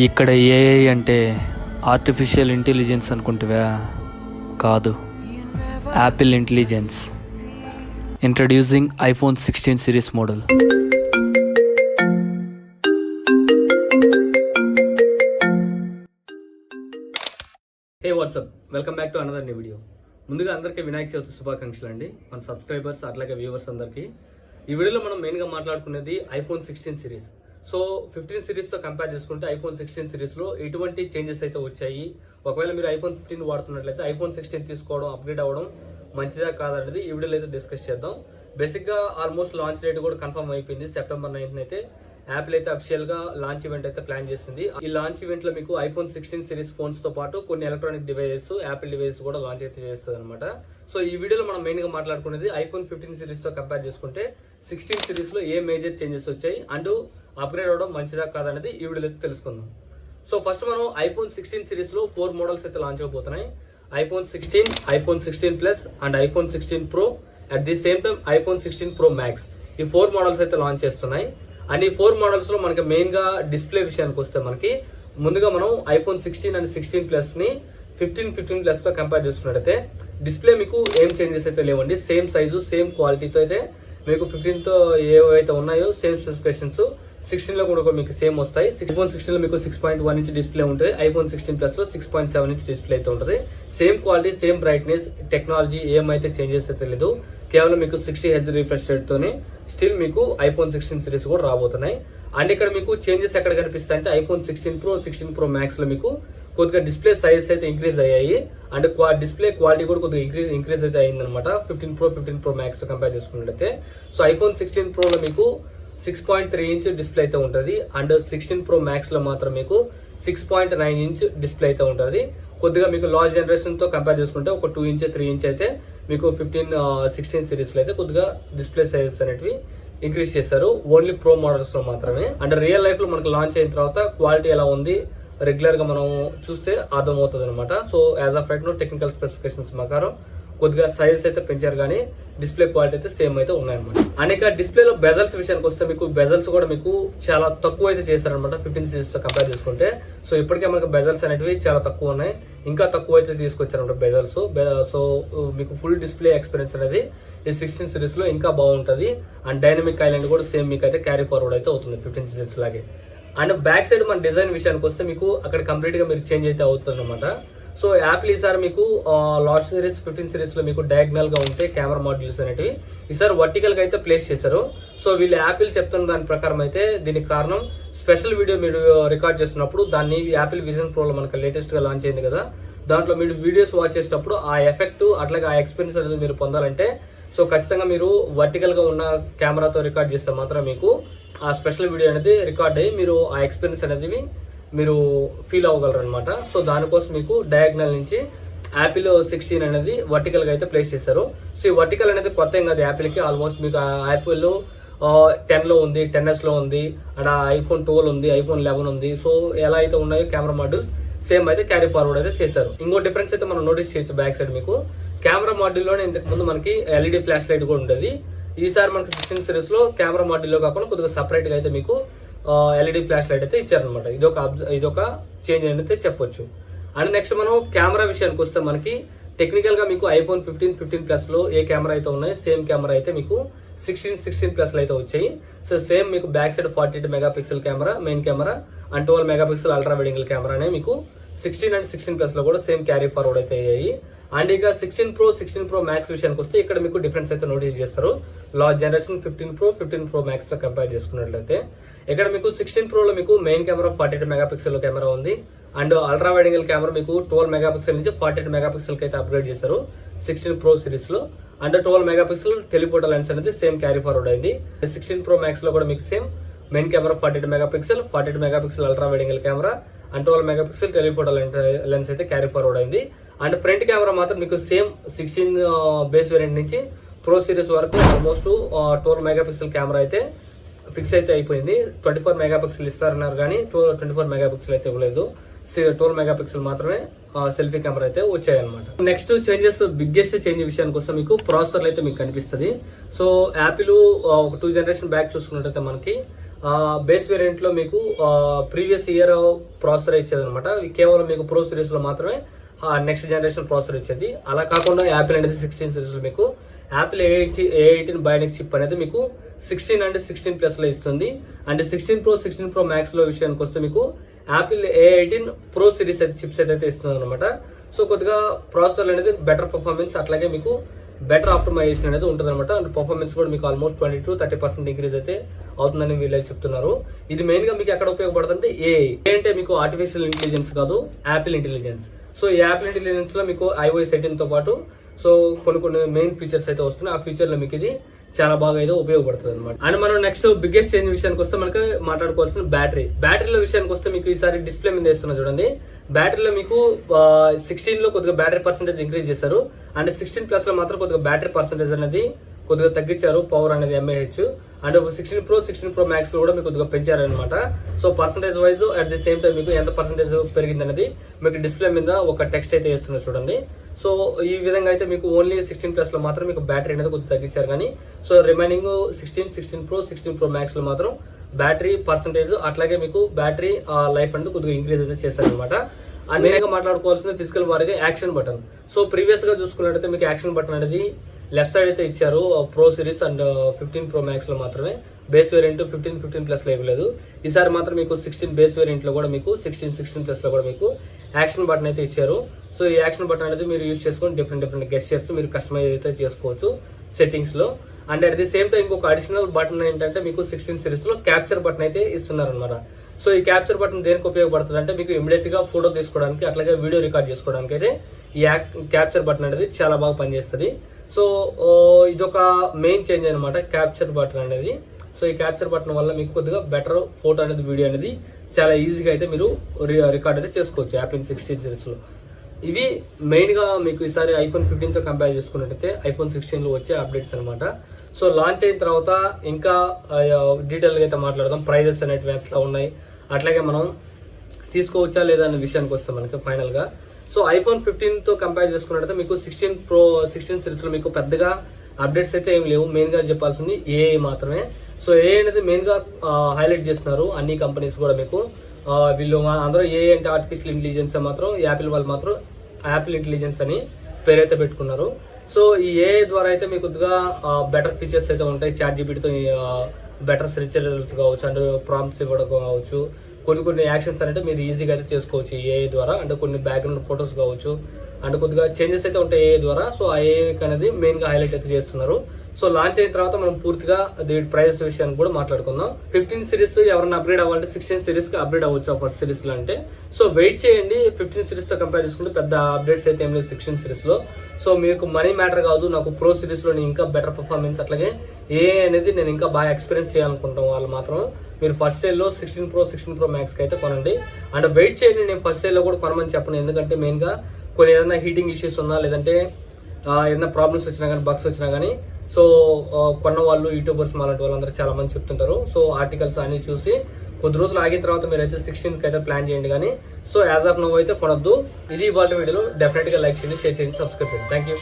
ఇక్కడ ఏఐ అంటే artificial intelligence అనుకుంటువా? కాదు, Apple intelligence. Introducing iPhone 16 series model. Hey what's up, welcome back to another new video. ముందుగా అందరికీ వినాయక చవితి శుభాకాంక్షలు అండి, మన సబ్స్క్రైబర్స్ అట్లాగే వ్యూవర్స్ అందరికీ. ఈ వీడియోలో మనం మెయిన్గా మాట్లాడుకునేది ఐఫోన్ 16 సిరీస్. సో 15 సిరీస్తో కంపేర్ చేసుకుంటే ఐఫోన్ 16 సిరీస్లో ఎటువంటి చేంజెస్ అయితే వచ్చాయి, ఒకవేళ మీరు ఐఫోన్ 15 వాడుతున్నట్లయితే ఐఫోన్ 16 తీసుకోవడం, అప్గ్రేడ్ అవ్వడం మంచిదా కాదనేది ఈ వీడియోలో అయితే డిస్కస్ చేద్దాం. బేసిక్గా ఆల్మోస్ట్ లాంచ్ డేట్ కూడా కన్ఫర్మ్ అయిపోయింది. సెప్టెంబర్ 9th అయితే యాపిల్ అయితే అఫిషియల్గా లాంచ్ ఈవెంట్ అయితే ప్లాన్ చేసింది. ఈ లాంచ్ ఈవెంట్లో మీకు ఐఫోన్ 16 సిరీస్ ఫోన్స్తో పాటు కొన్ని ఎలక్ట్రానిక్ డివైజెస్, యాపిల్ డివైజెస్ కూడా లాంచ్ అయితే చేస్తుంది అనమాట. సో ఈ వీడియోలో మనం మెయిన్గా మాట్లాడుకునేది ఐఫోన్ 15 సిరీస్తో కంపేర్ చేసుకుంటే 16 సిరీస్లో ఏ మేజర్ చేంజెస్ వచ్చాయి అండ్ అప్గ్రేడ్ అవ్వడం మంచిదా కాదనేది ఈ వీడియోలో అయితే తెలుసుకుందాం. సో ఫస్ట్ మనం ఐఫోన్ 16 సిరీస్లో 4 మోడల్స్ అయితే లాంచ్ అయిపోతున్నాయి. IPhone 16, iPhone 16 plus and iPhone 16 pro, at the same time iPhone 16 pro max. ఈ 4 మోడల్స్ అయితే లాంచ్ చేస్తున్నాయి. అండ్ ఈ 4 మోడల్స్లో మనకి మెయిన్గా డిస్ప్లే విషయానికి వస్తే మనకి ముందుగా మనం ఐఫోన్ 16 అండ్ 16 ప్లస్ని 15 ప్లస్తో కంపేర్ చేసుకున్నట్టయితే డిస్ప్లే మీకు ఏం చేంజెస్ అయితే లేవండి. సేమ్ సైజు, సేమ్ క్వాలిటీతో అయితే మీకు 15తో ఏవైతే ఉన్నాయో సేమ్ స్పెసిఫికేషన్స్ 16లో కూడా మీకు సేమ్ వస్తాయి. ఐఫోన్ 16లో మీకు 6.1 ఇంచ్ డిస్ప్లే ఉంటుంది. ఐఫోన్ 16 ప్లస్లో 6.7 ఇంచ్ డిస్ప్లే అయితే ఉంటుంది. Same quality, same brightness, technology ఏమైతే చేంజెస్ అయితే లేదు. కేవలం మీకు 60 Hz రిఫ్రెష్ రేట్తోనే స్టిల్ మీకు ఐఫోన్ 16 సిరీస్ కూడా రాబోతున్నాయి. అండ్ ఇక్కడ మీకు చేంజెస్ ఎక్కడ కనిపిస్తాయి అంటే ఐఫోన్ 16 ప్రో, 16 ప్రో మ్యాక్స్లో మీకు కొద్దిగా డిస్ప్లే సైజెస్ అయితే ఇంక్రీజ్ అయ్యాయి అండ్ డిస్ప్లే క్వాలిటీ కూడా కొద్దిగా ఇంక్రీజ్ అయితే అయిందనమాట 15 ప్రో మ్యాక్స్ కంపేర్ చేసుకున్నట్లయితే. సో ఐఫోన్ 16 ప్రోలో మీకు 6.3 ఇంచ్ డిస్ప్లే అయితే ఉంటుంది అండ్ 16 ప్రో మ్యాక్స్లో మాత్రం మీకు 6.9 ఇంచ్ డిస్ప్లే అయితే ఉంటుంది. కొద్దిగా మీకు లాస్ట్ జనరేషన్తో కంపేర్ చేసుకుంటే ఒక 2 ఇంచ్ 3 ఇంచ్ అయితే మీకు 16 సిరీస్లో అయితే కొద్దిగా డిస్ప్లే సైజెస్ అనేటివి ఇంక్రీజ్ చేశారు, ఓన్లీ ప్రో మోడల్స్లో మాత్రమే. అండ్ రియల్ లైఫ్లో మనకు లాంచ్ అయిన తర్వాత క్వాలిటీ ఎలా ఉంది రెగ్యులర్గా మనం చూస్తే అర్థమవుతుంది అనమాట. So as of right now technical specifications ప్రకారం కొద్దిగా సైజెస్ అయితే పెంచారు కానీ డిస్ప్లే క్వాలిటీ అయితే సేమ్ అయితే ఉన్నాయన్నమాట. అనేక డిస్ప్లేలో బెజల్స్ విషయానికి వస్తే మీకు బెజల్స్ కూడా మీకు చాలా తక్కువ అయితే చేశారనమాట 15 సిరీస్తో కంపేర్ చేసుకుంటే. సో ఇప్పటికే మనకు బెజల్స్ అనేటివి చాలా తక్కువ ఉన్నాయి, ఇంకా తక్కువ అయితే తీసుకొచ్చారనమాట బెజల్స్. సో మీకు ఫుల్ డిస్ప్లే ఎక్స్పీరియన్స్ అనేది ఈ 16 సిరీస్లో ఇంకా బాగుంటుంది. అండ్ డైనమిక్ ఐలాండ్ కూడా సేమ్ మీకు అయితే క్యారీ ఫార్వర్డ్ అయితే అవుతుంది 15 సిరీస్ లాగే. అండ్ బ్యాక్ సైడ్ మన డిజైన్ విషయానికి వస్తే మీకు అక్కడ కంప్లీట్గా మీరు చేంజ్ అయితే అవుతుంది అనమాట. సో యాపిల్ ఈసారి మీకు లాస్ట్ సిరీస్ 15 సిరీస్లో మీకు డయాగ్నల్గా ఉంటే కెమెరా మాడ్యూల్స్ అనేటివి ఈసారి వర్టికల్గా అయితే ప్లేస్ చేశారు. సో వీళ్ళు యాపిల్ చెప్తున్న దాని ప్రకారం అయితే దీనికి కారణం స్పెషల్ వీడియో మీరు రికార్డ్ చేస్తున్నప్పుడు దాన్ని యాపిల్ విజన్ ప్రోలో మనకు లేటెస్ట్గా లాంచ్ అయింది కదా, దాంట్లో మీరు వీడియోస్ వాచ్ చేసేటప్పుడు ఆ ఎఫెక్ట్ అట్లాగే ఆ ఎక్స్పీరియన్స్ అనేది మీరు పొందాలంటే సో ఖచ్చితంగా మీరు వర్టికల్గా ఉన్న కెమెరాతో రికార్డ్ చేస్తే మాత్రం మీకు ఆ స్పెషల్ వీడియో అనేది రికార్డ్ అయ్యి మీరు ఆ ఎక్స్పీరియన్స్ అనేది మీరు ఫీల్ అవ్వగలరు అనమాట. సో దానికోసం మీకు డయాగ్నల్ నుంచి యాపిల్ 16 అనేది వర్టికల్గా అయితే ప్లేస్ చేశారు. సో ఈ వర్టికల్ అనేది కొత్త ఏం కాదు యాపిల్కి. ఆల్మోస్ట్ మీకు యాపిల్ 10లో ఉంది, 10s ఉంది, అండ్ ఐఫోన్ 12 ఉంది, ఐఫోన్ 11 ఉంది. సో ఎలా అయితే ఉన్నాయో కెమెరా మాడ్యూల్స్ సేమ్ అయితే క్యారీ ఫార్వర్డ్ అయితే చేశారు. ఇంకో డిఫరెన్స్ అయితే మనం నోటీస్ చేయొచ్చు బ్యాక్ సైడ్ మీకు కెమెరా మాడ్యూల్లోనే ఇంతకుముందు మనకి ఎల్ఈడి ఫ్లాష్ లైట్ కూడా ఉండేది. ఈసారి మనకి 16 సిరీస్లో కెమెరా మాడ్యూల్లో కాకుండా కొద్దిగా సపరేట్గా అయితే మీకు ఎల్ఈడి ఫ్లాష్ లైట్ అయితే ఇచ్చారనమాట. ఇదొక చేంజ్ అయితే చెప్పొచ్చు. అండ్ నెక్స్ట్ మనం కెమెరా విషయానికి వస్తే మనకి టెక్నికల్గా మీకు ఐఫోన్ 15 ప్లస్లో ఏ కెమెరా అయితే ఉన్నాయో సేమ్ కెమెరా అయితే మీకు 16 ప్లస్లో అయితే వచ్చాయి. సో సేమ్ మీకు back side 48 megapixel camera main camera and 12 megapixel ultra wide angle కెమెరానే మీకు 16 అండ్ 16 ప్లస్లో కూడా సేమ్ క్యారీ ఫార్వర్డ్ అయితే అయ్యాయి. అండ్ ఇక 16 ప్రో మ్యాక్స్ విషయానికి వస్తే ఇక్కడ మీకు డిఫరెన్స్ అయితే నోటీస్ చేస్తారు. లాస్ట్ జనరేషన్ 15 ప్రో మ్యాక్స్తో కంపేర్ చేసుకున్నట్లయితే ఇక్కడ మీకు 16 ప్రోలో మీకు మెయిన్ కెమెరా 48 మెగాపిక్సెల్ కెమెరా ఉంది and ultra wide angle camera మీకు 12 మెగాపిక్సెల్ నుంచి 48 మెగాపిక్సెల్కి అయితే అప్గ్రేడ్ చేశారు 16 ప్రో సిరీస్లో. అండ్ 12 మెగాపిక్సెల్ టెలిఫోటో లెన్స్ అనేది సేమ్ క్యారీ ఫార్వర్డ్ అయింది. 16 ప్రో మ్యాక్స్లో కూడా మీకు same main camera 48 megapixel ultra wide angle camera and 12 megapixel telephoto lens అయితే క్యారీ ఫార్వర్డ్ అయింది. అండ్ ఫ్రంట్ కెమెరా మాత్రం మీకు సేమ్ 16 బేస్ వేరియంట్ నుంచి ప్రో సిరీస్ వరకు ఆల్మోస్ట్ 12 మెగాపిక్సెల్ కెమెరా అయితే ఫిక్స్ అయితే అయిపోయింది. 24 మెగాపిక్సెల్ ఇస్తారన్నారు కానీ 24 మెగాపిక్సెల్ అయితే ఇవ్వలేదు. 12 మెగాపిక్సెల్ మాత్రమే సెల్ఫీ కెమెరా అయితే వచ్చాయన్నమాట. నెక్స్ట్ చేంజెస్, బిగ్గెస్ట్ చేంజ్ విషయానికి వస్తే మీకు ప్రాసెసర్లు అయితే మీకు కనిపిస్తుంది. సో యాపిల్ ఒక 2 జనరేషన్ బ్యాక్ చూసుకున్నట్టయితే మనకి బేస్ వేరియంట్లో మీకు ప్రీవియస్ ఇయర్ ప్రాసెసర్ ఇచ్చేది అనమాట. కేవలం మీకు ప్రో సిరీస్లో మాత్రమే నెక్స్ట్ జనరేషన్ ప్రాసెసర్ ఇచ్చేది. అలా కాకుండా యాపిల్ అనేది 16 సిరీస్లో మీకు యాపిల్ A18 బయోనిక్ చిప్ అనేది మీకు 16 అండ్ 16 ప్లస్లో ఇస్తుంది. అండ్ 16 Pro 16 Pro Maxలో విషయానికి వస్తే మీకు యాపిల్ A18 Pro సిరీస్ అయితే చిప్ సెట్ అయితే ఇస్తుంది అనమాట. సో కొద్దిగా ప్రాసెసర్ అనేది బెటర్ పర్ఫార్మెన్స్, అట్లాగే మీకు బెటర్ ఆప్టిమైజేషన్ అనేది ఉంటుంది అనమాట. అండ్ పర్ఫార్మెన్స్ కూడా మీకు ఆల్మోస్ట్ 20-30% ఇంక్రీజ్ అయితే అవుతుందని వీళ్ళు చెప్తున్నారు. ఇది మెయిన్గా మీకు ఎక్కడ ఉపయోగపడుతుంటే ఏ అంటే మీకు ఆర్టిఫిషియల్ ఇంటెలిజెన్స్ కాదు, యాపిల్ ఇంటెలిజెన్స్. సో ఈ యాపిల్ ఇంటెలిజెన్స్లో మీకు iOS 18తో పాటు సో కొన్ని మెయిన్ ఫీచర్స్ అయితే వస్తున్నాయి. ఆ ఫీచర్లో మీకు ఇది చాలా బాగా అయితే ఉపయోగపడుతుంది అనమాట. అండ్ మనం నెక్స్ట్ బిగ్గెస్ట్ చేంజ్ విషయానికి వస్తే మనకి మాట్లాడుకోవాల్సిన బ్యాటరీలో విషయానికి వస్తే మీకు ఈసారి డిస్ప్లే మీద వేస్తున్నా చూడండి. బ్యాటరీలో మీకు 16లో కొద్దిగా బ్యాటరీ పర్సెంటేజ్ ఇంక్రీజ్ చేశారు. అండ్ 16 ప్లస్లో మాత్రం కొద్దిగా బ్యాటరీ పర్సెంటేజ్ అనేది కొద్దిగా తగ్గించారు, పవర్ అనేది mAh. And 16 Pro 16 Pro Max లో కూడా మీకు కొద్దిగా పెంచారనమాట. So percentage wise at the same time మీకు ఎంత పర్సెంటేజ్ పెరిగింది అనేది మీకు డిస్ప్లే మీద ఒక టెక్స్ట్ అయితే వేస్తున్నారు చూడండి. సో ఈ విధంగా అయితే మీకు ఓన్లీ 16 ప్లస్లో మాత్రం మీకు బ్యాటరీ అనేది కొద్దిగా తగ్గించారు. కానీ సో రిమైనింగ్ 16 Pro 16 Pro Maxలో మాత్రం బ్యాటరీ పర్సెంటేజ్ అట్లాగే మీకు బ్యాటరీ లైఫ్ అనేది కొద్దిగా ఇంక్రీజ్ అయితే చేశారనమాట. అండ్ మెయిన్గా మాట్లాడుకోవాల్సిన ఫిజికల్ వారికి యాక్షన్ బటన్. సో ప్రీవియస్గా చూసుకున్నట్టయితే మీకు యాక్షన్ బటన్ అనేది లెఫ్ట్ సైడ్ అయితే ఇచ్చారు ప్రో సిరీస్ అండ్ 15 Pro Maxలో మాత్రమే. బేస్ వేరియంట్ 15 ప్లస్లో ఇవ్వలేదు. ఈసారి మాత్రం మీకు 16 బేస్ వేరియంట్లో కూడా మీకు 16 ప్లస్లో కూడా మీకు యాక్షన్ బటన్ అయితే ఇచ్చారు. సో ఈ యాక్షన్ బటన్ అనేది మీరు యూజ్ చేసుకొని డిఫరెంట్ గెస్చర్స్ మీరు కస్టమైజ్ అయితే చేసుకోవచ్చు సెట్టింగ్స్లో. And at the same time ఇంకొక అడిషనల్ బటన్ ఏంటంటే మీకు 16 సిరీస్లో క్యాప్చర్ బటన్ అయితే ఇస్తున్నారు అనమాట. సో ఈ క్యాప్చర్ బటన్ దేనికి ఉపయోగపడుతుంది అంటే మీకు ఇమీడియట్గా ఫోటో తీసుకోవడానికి అట్లాగే వీడియో రికార్డ్ చేసుకోవడానికి అయితే ఈ క్యాప్చర్ బటన్ అనేది చాలా బాగా పనిచేస్తుంది. సో ఇదొక మెయిన్ చేంజ్ అనమాట క్యాప్చర్ బటన్ అనేది. సో ఈ క్యాప్చర్ బటన్ వల్ల మీకు కొద్దిగా బెటర్ ఫోటో అనేది వీడియో అనేది చాలా ఈజీగా అయితే మీరు రికార్డ్ అయితే చేసుకోవచ్చు యాపిల్ 16 సిరీస్లో. ఇవి మెయిన్గా మీకు ఈసారి iPhone 15తో కంపేర్ చేసుకున్నట్టయితే iPhone 16లో వచ్చే అప్డేట్స్ అనమాట. సో లాంచ్ అయిన తర్వాత ఇంకా డీటెయిల్గా అయితే మాట్లాడదాం. ప్రైజెస్ అనేటివి ఎట్లా ఉన్నాయి, అట్లాగే మనం తీసుకోవచ్చా లేదా అనే విషయానికి వస్తాం మనకి ఫైనల్గా. సో iPhone 15తో కంపేర్ చేసుకున్నట్టయితే మీకు 16 సిరీస్లో మీకు పెద్దగా అప్డేట్స్ అయితే ఏం లేవు. మెయిన్గా చెప్పాల్సింది AI మాత్రమే. సో AI అనేది మెయిన్గా హైలైట్ చేస్తున్నారు అన్ని కంపెనీస్ కూడా. మీకు వీళ్ళు అందరూ AI అంటే ఆర్టిఫిషియల్ ఇంటెలిజెన్స్ మాత్రం యాపిల్ వాళ్ళు మాత్రం యాపిల్ ఇంటెలిజెన్స్ అని పేరైతే పెట్టుకున్నారు. సో ఈ AI ద్వారా అయితే మీకు కొద్దిగా బెటర్ ఫీచర్స్ అయితే ఉంటాయి. ChatGPTతో బెటర్ సెర్చ్ రిజల్ట్స్ కావచ్చు, అండ్ ప్రాంప్ట్స్ ఇవ్వడం కావచ్చు, కొన్ని యాక్షన్స్ అంటే మీరు ఈజీగా అయితే చేసుకోవచ్చు ఈ AI ద్వారా. అంటే కొన్ని బ్యాక్గ్రౌండ్ ఫొటోస్ కావచ్చు, అండ్ కొద్దిగా చేంజెస్ అయితే ఉంటాయి AI ద్వారా. సో ఆ AI అనేది మెయిన్గా హైలైట్ అయితే చేస్తున్నారు. సో లాంచ్ అయిన తర్వాత మనం పూర్తిగా దీని ప్రైస్ విషయాన్ని కూడా మాట్లాడుకుందాం. 15 సిరీస్ ఎవరైనా అప్గ్రేడ్ అవ్వాలంటే 16 సిరీస్కి అప్గ్రేడ్ అవ్వచ్చు ఫస్ట్ సిరీస్లో అంటే. సో వెయిట్ చేయండి. 15 సిరీస్తో కంపేర్ చేసుకుంటే పెద్ద అప్డేట్స్ అయితే ఏం లేదు 16 సిరీస్లో. సో మీకు మనీ మ్యాటర్ కాదు, నాకు ప్రో సిరీస్లో ఇంకా బెటర్ పర్ఫార్మెన్స్ అట్లాగే AI అనేది నేను ఇంకా బాగా ఎక్స్పీరియన్స్ చేయాలనుకుంటాం వాళ్ళు మాత్రం మీరు ఫస్ట్ సేల్లో 16 Pro 16 Pro Maxకి అయితే కొనండి. అండ్ వెయిట్ చేయండి. నేను ఫస్ట్ సేల్లో కూడా కొనమని చెప్పను, ఎందుకంటే మెయిన్గా కొన్ని ఏదైనా హీటింగ్ ఇష్యూస్ ఉన్నా లేదంటే ఏదైనా ప్రాబ్లమ్స్ వచ్చినా కానీ బగ్స్ వచ్చినా కానీ సో కొన్న వాళ్ళు యూట్యూబర్స్ అలాంటి వాళ్ళందరూ చాలా మంది చెప్తుంటారు. సో ఆర్టికల్స్ అన్ని చూసి కొద్ది రోజులు ఆగిన తర్వాత మీరు అయితే 16కి అయితే ప్లాన్ చేయండి. కానీ సో యాజ్ ఆఫ్ నౌ అయితే కొనొద్దు. ఇది ఇవాళ వీడియోలో. డెఫినెట్గా లైక్ చేయండి, షేర్ చేయండి, సబ్స్క్రైబ్ చేయండి. Thank you.